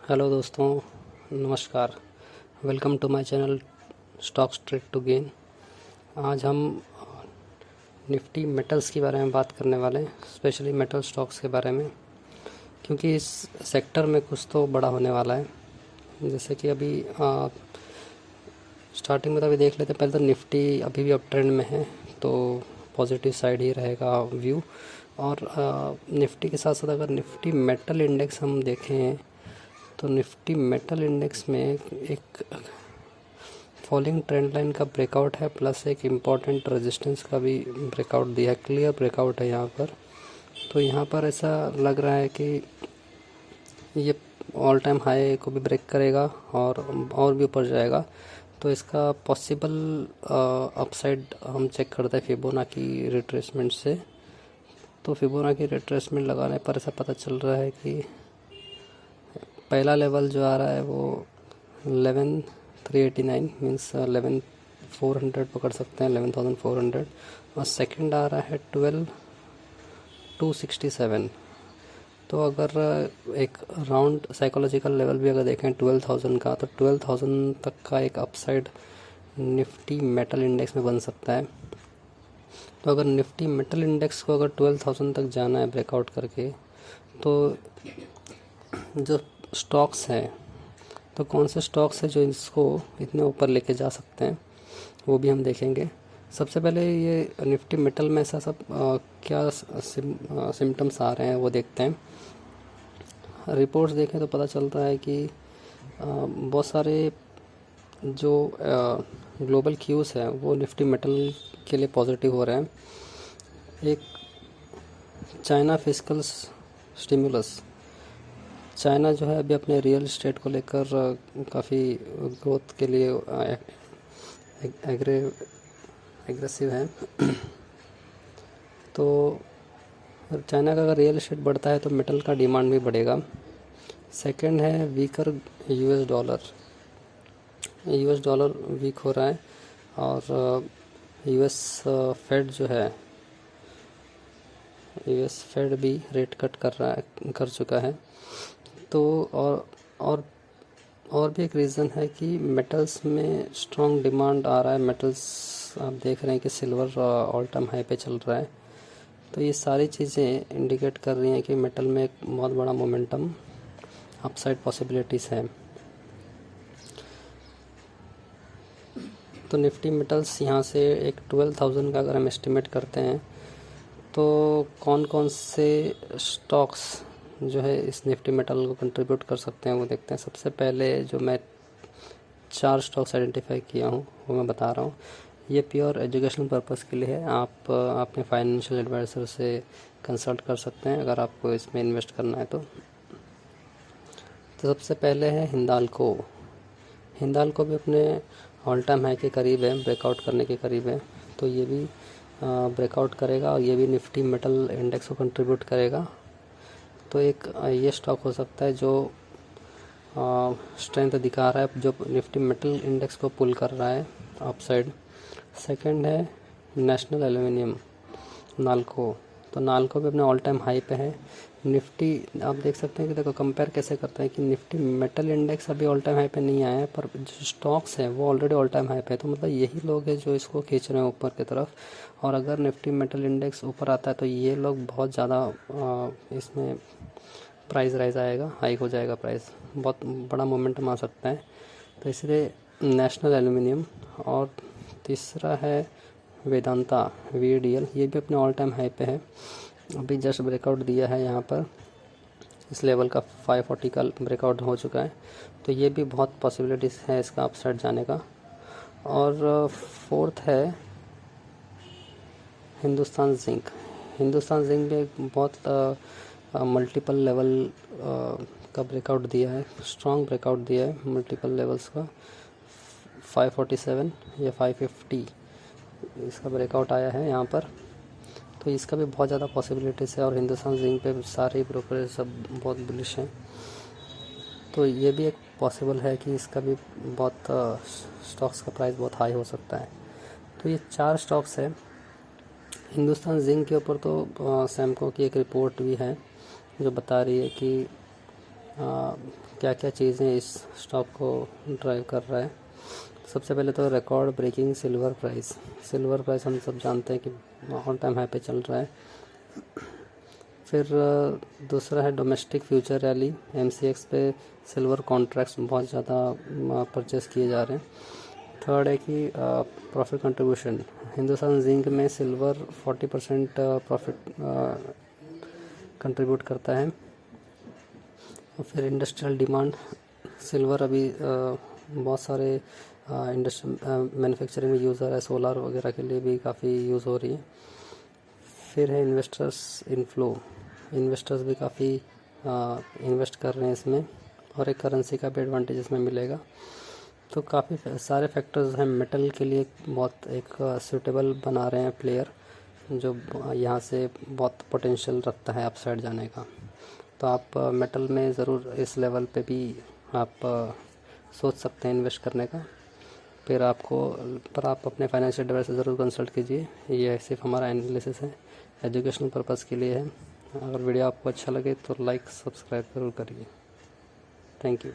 Hello दोस्तों, नमस्कार। Welcome to my channel stocks trade to gain. आज हम निफ्टी मेटल्स के बारे में बात करने वाले हैं, स्पेशली मेटल स्टॉक्स के बारे में, क्योंकि इस सेक्टर में कुछ तो बड़ा होने वाला है। जैसे कि अभी स्टार्टिंग में तो अभी देख लेते हैं। पहले तो निफ्टी अभी भी अप ट्रेंड में है, तो पॉजिटिव साइड ही रहेगा व्यू। और निफ्टी के साथ साथ अगर निफ्टी मेटल इंडेक्स हम देखें तो निफ्टी मेटल इंडेक्स में एक फॉलिंग ट्रेंड लाइन का ब्रेकआउट है, प्लस एक इम्पॉर्टेंट रेजिस्टेंस का भी ब्रेकआउट दिया है। क्लियर ब्रेकआउट है यहाँ पर। तो यहाँ पर ऐसा लग रहा है कि ये ऑल टाइम हाई को भी ब्रेक करेगा और भी ऊपर जाएगा। तो इसका पॉसिबल अपसाइड हम चेक करते हैं फिबोनाची रिट्रेसमेंट से। तो फिबोनाची रिट्रेसमेंट लगाने पर ऐसा पता चल रहा है कि पहला लेवल जो आ रहा है वो 11,389 मीन्स 11,400 पकड़ सकते हैं, 11,400। और सेकंड आ रहा है 12,267। तो अगर एक राउंड साइकोलॉजिकल लेवल भी अगर देखें 12,000 का, तो 12,000 तक का एक अपसाइड निफ्टी मेटल इंडेक्स में बन सकता है। तो अगर निफ्टी मेटल इंडेक्स को अगर 12,000 तक जाना है ब्रेकआउट करके, तो जो स्टॉक्स हैं, तो कौन से स्टॉक्स हैं जो इसको इतने ऊपर लेके जा सकते हैं, वो भी हम देखेंगे। सबसे पहले ये निफ्टी मेटल में ऐसा सब क्या सिम्टम्स आ रहे हैं वो देखते हैं। रिपोर्ट्स देखें तो पता चलता है कि बहुत सारे जो ग्लोबल क्यूज़ हैं वो निफ्टी मेटल के लिए पॉजिटिव हो रहे हैं। एक चाइना फिस्कल स्टिमुलस, चाइना जो है अभी अपने रियल एस्टेट को लेकर काफ़ी ग्रोथ के लिए एग्रेसिव है। तो चाइना का अगर रियल एस्टेट बढ़ता है तो मेटल का डिमांड भी बढ़ेगा। सेकंड है weaker US dollar. US dollar weak हो रहा है और यूएस फेड जो है, यूएस फेड भी रेट कट कर चुका है। तो और भी एक रीज़न है कि मेटल्स में स्ट्रॉन्ग डिमांड आ रहा है। मेटल्स आप देख रहे हैं कि सिल्वर ऑल टाइम हाई पे चल रहा है। तो ये सारी चीज़ें इंडिकेट कर रही हैं कि मेटल में एक बहुत बड़ा मोमेंटम अपसाइड पॉसिबिलिटीज़ है। तो निफ्टी मेटल्स यहाँ से एक 12,000 का अगर हम एस्टिमेट करते हैं, तो कौन कौन से स्टॉक्स जो है इस निफ्टी मेटल को कंट्रीब्यूट कर सकते हैं वो देखते हैं। सबसे पहले जो मैं 4 स्टॉक्स आइडेंटिफाई किया हूँ वो मैं बता रहा हूँ। ये प्योर एजुकेशनल पर्पस के लिए है। आप अपने फाइनेंशियल एडवाइज़र से कंसल्ट कर सकते हैं अगर आपको इसमें इन्वेस्ट करना है तो सबसे पहले है हिंदाल्को। हिंदाल्को भी अपने ऑल टाइम हाई के करीब है, ब्रेकआउट करने के करीब है। तो ये भी ब्रेकआउट करेगा और ये भी निफ्टी मेटल इंडेक्स को कंट्रीब्यूट करेगा। तो एक ये स्टॉक हो सकता है जो स्ट्रेंथ दिखा रहा है, जो निफ्टी मेटल इंडेक्स को पुल कर रहा है अपसाइड। सेकंड है नेशनल एल्युमिनियम, नाल्को। तो नाल्को भी अपने ऑल टाइम हाई पे है। निफ्टी आप देख सकते हैं कि देखो कंपेयर कैसे करते हैं कि निफ्टी मेटल इंडेक्स अभी ऑल टाइम हाई पे नहीं आया है, पर जो स्टॉक्स हैं वो ऑलरेडी ऑल टाइम हाई पे है। तो मतलब यही लोग हैं जो इसको खींच रहे हैं ऊपर की तरफ। और अगर निफ्टी मेटल इंडेक्स ऊपर आता है तो ये लोग बहुत ज़्यादा इसमें प्राइस राइज आएगा, हाइक हो जाएगा प्राइस, बहुत बड़ा मोमेंटम आ सकता है। तो इसलिए नेशनल एल्युमिनियम। और तीसरा है वेदांता, VADL। ये भी अपने ऑल टाइम हाई पे है, अभी जस्ट ब्रेकआउट दिया है यहाँ पर। इस लेवल का 540 का ब्रेकआउट हो चुका है। तो ये भी बहुत पॉसिबिलिटीज़ है इसका अपसाइड जाने का। और फोर्थ है हिंदुस्तान जिंक। हिंदुस्तान जिंक भी बहुत मल्टीपल लेवल का ब्रेकआउट दिया है, स्ट्रॉन्ग ब्रेकआउट दिया है मल्टीपल लेवल्स का। 547 या 550 इसका ब्रेकआउट आया है यहाँ पर। तो इसका भी बहुत ज़्यादा पॉसिबिलिटीज़ है। और हिंदुस्तान जिंक पे सारे ब्रोकरेज सब बहुत बुलिश हैं। तो ये भी एक पॉसिबल है कि इसका भी बहुत स्टॉक्स का प्राइस बहुत हाई हो सकता है। तो ये 4 स्टॉक्स है। हिंदुस्तान जिंक के ऊपर तो सैमको की एक रिपोर्ट भी है जो बता रही है कि क्या क्या चीज़ें इस स्टॉक को ड्राइव कर रहा है। सबसे पहले तो रिकॉर्ड ब्रेकिंग सिल्वर प्राइस हम सब जानते हैं कि ऑल टाइम हाई पे चल रहा है। फिर दूसरा है डोमेस्टिक फ्यूचर रैली, MCX पे सिल्वर कॉन्ट्रैक्ट्स बहुत ज़्यादा परचेस किए जा रहे हैं। थर्ड है कि प्रॉफिट कंट्रीब्यूशन, हिंदुस्तान जिंक में सिल्वर 40% प्रॉफिट कंट्रीब्यूट करता है। और फिर इंडस्ट्रियल डिमांड, सिल्वर अभी बहुत सारे इंडस्ट्री मैन्युफैक्चरिंग में यूज़ हो रहा है, सोलर वगैरह के लिए भी काफ़ी यूज़ हो रही है। फिर है इन्वेस्टर्स इनफ्लो, इन्वेस्टर्स भी काफ़ी इन्वेस्ट कर रहे हैं इसमें, और एक करेंसी का भी एडवांटेज इसमें मिलेगा। तो काफ़ी सारे फैक्टर्स हैं मेटल के लिए बहुत एक सूटेबल बना रहे हैं प्लेयर, जो यहाँ से बहुत पोटेंशियल रखता है अपसाइड जाने का। तो आप मेटल में ज़रूर इस लेवल पे भी आप सोच सकते हैं इन्वेस्ट करने का। फिर आप अपने फाइनेंशियल एडवाइजर से ज़रूर कंसल्ट कीजिए। ये सिर्फ हमारा एनालिसिस है, एजुकेशनल पर्पज़ के लिए है। अगर वीडियो आपको अच्छा लगे तो लाइक सब्सक्राइब ज़रूर करिए। Thank you.